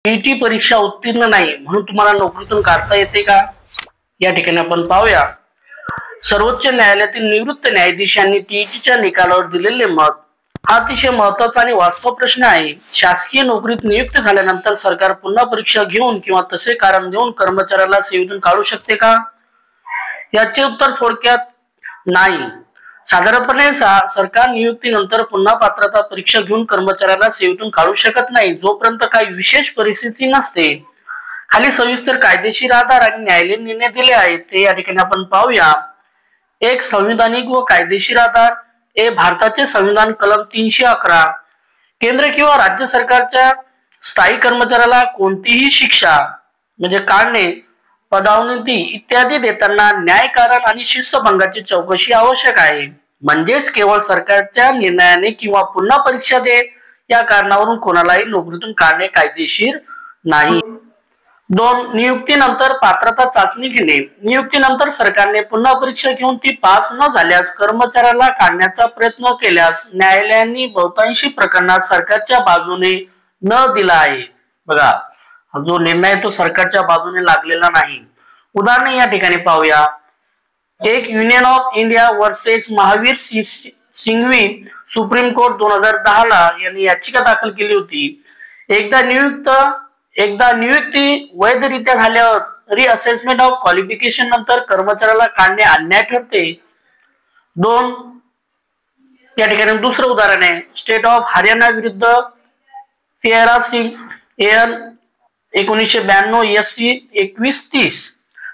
TET परीक्षा उत्तीर्ण नाही म्हणून तुम्हाला नोकरीतून काढता येते का? या ठिकाणी आपण पाहूया. सर्वोच्च न्यायालयातील निवृत्त न्यायाधीश यांनी टीईटीच्या निकालावर दिलेले मत. हा अतिशय महत्त्वाचा आणि वास्तव प्रश्न आहे. शासकीय नोकरीत नियुक्त झाल्यानंतर सरकार पुन्हा परीक्षा घेऊन किंवा तसे कारण देऊन कर्मचाऱ्याला सेवेतून काढू शकते का? याचे उत्तर थोडक्यात नाही. साधारणपणे सरकार नियुक्तीनंतर पुन्हा पात्रता परीक्षा घेऊन कर्मचाऱ्याला सेवेतून काढू शकत नाही जोपर्यंत काही विशेष परिस्थिती नसते. खाली सविस्तर कायदेशीर आधार आणि न्यायालयीन निर्णय दिले आहेत ते या ठिकाणी आपण पाहूया. एक, संविधानिक व कायदेशीर आधार. भारताचे संविधान कलम 311. केंद्र किंवा राज्य सरकारच्या स्थायी कर्मचाऱ्याला कोणतीही शिक्षा म्हणजे काढणे, पदोन्नती इत्यादी देताना न्याय कारण आणि शिस्तभंगाची चौकशी आवश्यक आहे. म्हणजेच केवळ सरकारच्या निर्णयाने किंवा पुन्हा परीक्षा दे या कारणावरून कोणालाही नोकरीतून काढणे कायदेशीर नाही. 2, नियुक्तीनंतर पात्रता चाचणी घेणे. नियुक्तीनंतर सरकारने पुन्हा परीक्षा घेऊन ती पास न झाल्यास कर्मचाऱ्याला काढण्याचा प्रयत्न केल्यास न्यायालयाने बहुतांशी प्रकरणात सरकारच्या बाजूने न दिला आहे. बघा, जो निर्णय तो सरकारच्या बाजूने लागलेला नाही. उदाहरणे या ठिकाणी पाहूया. एक, union of India versus Mahavir Singhvi, supreme court 2010 ला यांनी याचिका दाखल केली होती. एकदा नियुक्ती वैधरित्या झाल्यावर रिअसेसमेंट ऑफ क्वालिफिकेशन नंतर कर्मचाऱ्याला काढणे अन्याय ठरते. 2, या ठिकाणी दुसरं उदाहरण आहे. स्टेट ऑफ हरियाणा विरुद्ध फेरा सिंग एन 1992 SC 2130.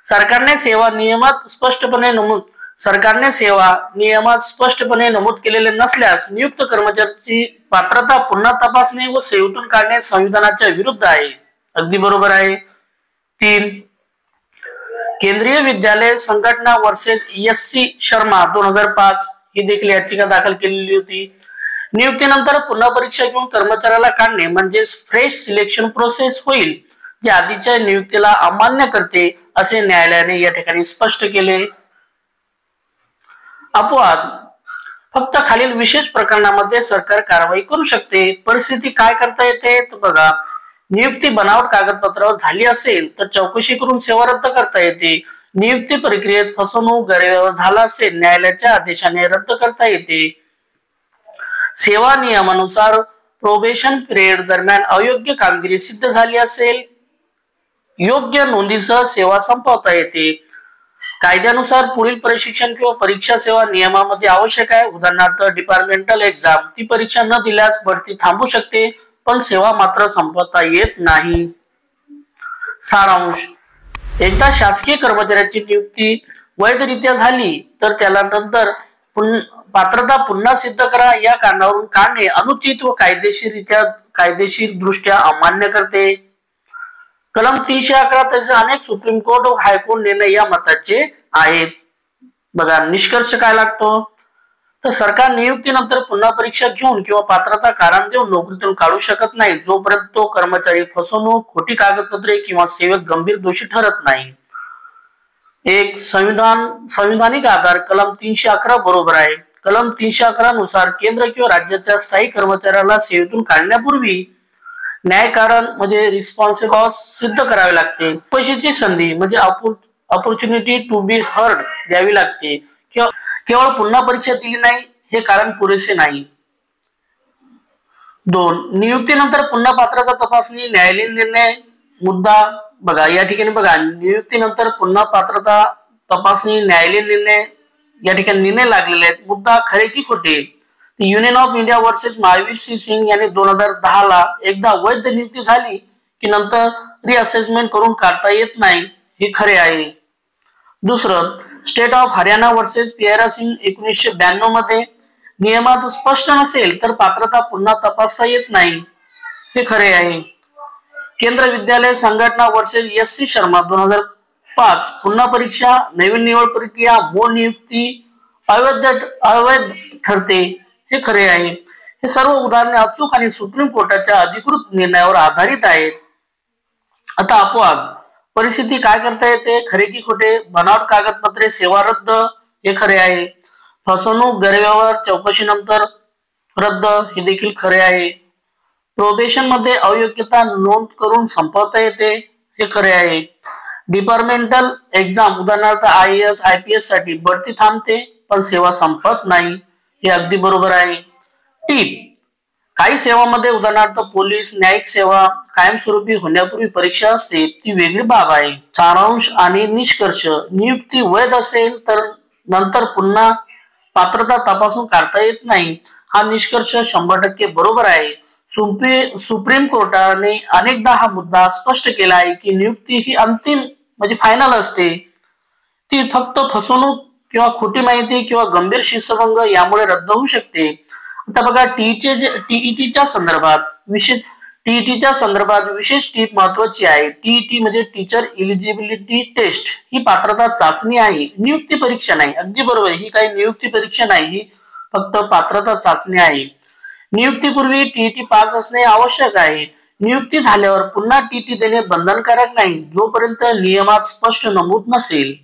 सरकारने सेवा नियमात स्पष्टपणे नमूद केलेले नसल्यास नियुक्त कर्मचाऱ्याची पात्रता पुन्हा तपासणे व सेवेतून काढणे संविधानाच्या विरुद्ध आहे. अगदी बरोबर आहे. 3, केंद्रीय विद्यालय संघटना वर्सेस SC शर्मा 2005 ही देखील याचिका दाखल केलेली होती. नियुक्तीनंतर पुन्हा परीक्षा घेऊन कर्मचाऱ्याला काढणे म्हणजे फ्रेश सिलेक्शन प्रोसेस होईल, जे आधीच्या नियुक्तीला अमान्य करते असे न्यायालयाने या ठिकाणी स्पष्ट केले. अपवाद. फक्त खालील विशेष प्रकरणामध्ये सरकार कारवाई करू शकते. परिस्थिती काय करता येते तर बघा, नियुक्ती बनावट कागदपत्रावर झाली असेल तर चौकशी करून सेवा रद्द करता येते. नियुक्ती प्रक्रियेत फसवणूक गैरव्यवहार झाला असेल न्यायालयाच्या आदेशाने रद्द करता येते. सेवा नियमानुसार प्रोबेशन पिरियड दरम्यान अयोग्य कामगिरी सिद्ध झाली असेल योग्य नोंदीसह सेवा संपवता येते. कायद्यानुसार पुढील प्रशिक्षण किंवा परीक्षा सेवा नियमामध्ये आवश्यक आहे. उदाहरणार्थ डिपार्टमेंटल एक्झाम, ती परीक्षा न दिल्यास बढती थांबू शकते पण सेवा मात्र संपवता येत नाही. सारांश. एकदा शासकीय कर्मचाऱ्याची नियुक्ती वैधरित्या झाली तर त्याला नंतर पात्रता पुन्हा सिद्ध करा या कारणावरून काढणे अनुचित व कायदेशीर दृष्ट्या अमान्य करते. कलम 311 तसे अनेक सुप्रीम कोर्ट व हायकोर्ट निर्णय या मताचे आहेत. बघा, निष्कर्ष काय लागतो तर सरकार नियुक्तीनंतर पुन्हा परीक्षा घेऊन किंवा पात्रता कारण देऊन नोकरीतून काढू शकत नाही जोपर्यंत तो कर्मचारी फसवणूक, खोटी कागदपत्रे किंवा सेवेत गंभीर दोषी ठरत नाही. एक, संविधानिक आधार कलम 311 बरोबर आहे. कलम 311 नुसार केंद्र किंवा राज्याच्या स्थायी कर्मचाऱ्याला सेवेतून काढण्यापूर्वी न्याय कारण म्हणजे रिस्पॉन्सिबल सिद्ध करावे लागते. पैशाची संधी म्हणजे ऑपॉर्च्युनिटी टू बी हर्ड द्यावी लागते. केवळ पुन्हा परीक्षा दिली नाही हे कारण पुरेसे नाही. 2, नियुक्तीनंतर पुन्हा पात्रता तपासणी न्यायालयीन निर्णय मुद्दा. बघा, या ठिकाणी बघा, नियुक्तीनंतर पुन्हा पात्रता तपासणी न्यायालयीन निर्णय या ठिकाणी निर्णय लागलेले आहेत. मुद्दा खरे की खोटे. Union of India versus Mahavir Singh यांनी 2010 ला एकदा वैध नियुक्ती झाली की नंतर रिअसेसमेंट करून काढता येत नाही हे खरे आहे. दुसरं, स्टेट ऑफ हरियाणा वर्सेस पेरा सिंग 1992 मध्ये नियमात स्पष्ट नसेल तर पात्रता पुन्हा तपासता येत नाही हे खरे आहे. केंद्र विद्यालय संघटना वर्सेस SC शर्मा 2005 पुन्हा परीक्षा, नवीन निवड प्रक्रिया, मूळ नियुक्ती अवैध ठरते हे खरे आहे. हे सर्व उदाहरणे अचूक आणि सुप्रीम कोर्टाच्या अधिकृत निर्णयावर आधारित आहेत. आता अपवाद. परिस्थिती काय करता येते, खरे की खोटे. बनावट कागदपत्रे, सेवा रद्द हे खरे आहे. फसवणूक, गैरव्यवहार चौकशीनंतर रद्द हे देखील खरे आहे. प्रोबेशन मध्ये अयोग्यता नोंद करून संपवता येते, हे खरे आहे. डिपार्टमेंटल एक्झाम उदाहरणार्थ IAS IPS साठी बढती थांबते पण सेवा संपत नाही, हे अगदी बरोबर आहे. टीप: काही सेवांमध्ये उदाहरणार्थ पोलीस, न्यायिक सेवा कायमस्वरूपी होण्यापूर्वी परीक्षा असते, ती वेगळी बाब आहे. सारांश आणि निष्कर्ष: नियुक्ती वैध असेल तर नंतर पुन्हा पात्रता तपासून काढता येत नाही, हा निष्कर्ष 100% बरोबर आहे. सुप्रीम कोर्टाने अनेकदा हा मुद्दा स्पष्ट केला आहे की नियुक्ती ही अंतिम म्हणजे फायनल असते. ती फक्त फसवणूक किंवा खोटी माहिती किंवा गंभीर शिस्तभंग यामुळे रद्द होऊ शकते. आता बघा टीईटीच्या संदर्भात विशेष टीप महत्वाची आहे. टीईटी म्हणजे टीचर इलिजिबिलिटी टेस्ट, ही पात्रता चाचणी आहे, नियुक्ती परीक्षा नाही. अगदी बरोबर, ही काही नियुक्ती परीक्षा नाही, ही फक्त पात्रता चाचणी आहे. नियुक्तीपूर्वी टीईटी पास असणे आवश्यक आहे. नियुक्ती झाल्यावर पुन्हा टीईटी देणे बंधनकारक नाही जोपर्यंत नियमात स्पष्ट नमूद नसेल.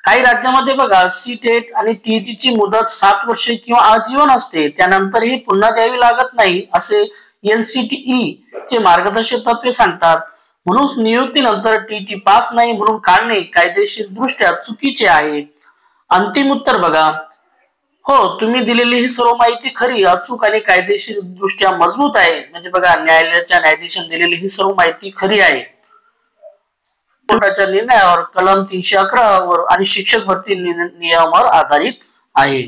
काही राज्यामध्ये बघा सी-टेट आणि टीईटीची मुदत 7 वर्षे किंवा आजीवन असते, त्यानंतरही पुन्हा द्यावी लागत नाही, असे NCTE चे मार्गदर्शक तत्वे सांगतात. म्हणून नियुक्तीनंतर टीईटी पास नाही म्हणून काढणे कायदेशीर दृष्ट्या चुकीचे आहे. अंतिम उत्तर बघा. हो, तुम्ही दिलेली ही सर्व माहिती खरी, अचूक आणि कायदेशीर दृष्ट्या मजबूत आहे. म्हणजे बघा, न्यायालयाच्या न्यायाधीशांनी दिलेली ही सर्व माहिती खरी आहे. कोर्टाच्या निर्णयावर, कलम 311 वर आणि शिक्षक भरती नियमावर आधारित आहे.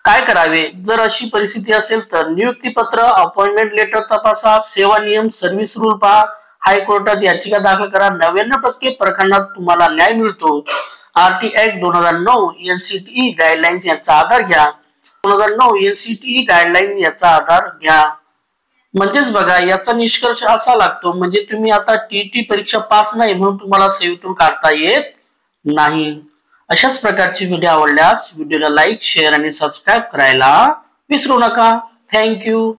काय करावे जर अशी परिस्थिती असेल तर? नियुक्ती पत्र, अपॉइंटमेंट लेटर तपासा, सेवा नियम, सर्व्हिस रूल पहा, हायकोर्टात याचिका दाखल करा. 99% प्रकरणात तुम्हाला न्याय मिळतो. RT ऍक्ट 2009, NCTE गाईडलाईन्स याचा आधार घ्या. 2009 NCTE गाईडलाईन याचा आधार घ्या. म्हणजेच बघा, याचा निष्कर्ष असा लागतो, म्हणजे तुम्ही आता टीईटी परीक्षा पास नाही म्हणून तुम्हाला सेवेतून काढता येत नाही. अशाच प्रकारचे व्हिडिओ आवडल्यास व्हिडिओला लाईक, शेअर आणि सबस्क्राईब करायला विसरू नका. थँक्यू.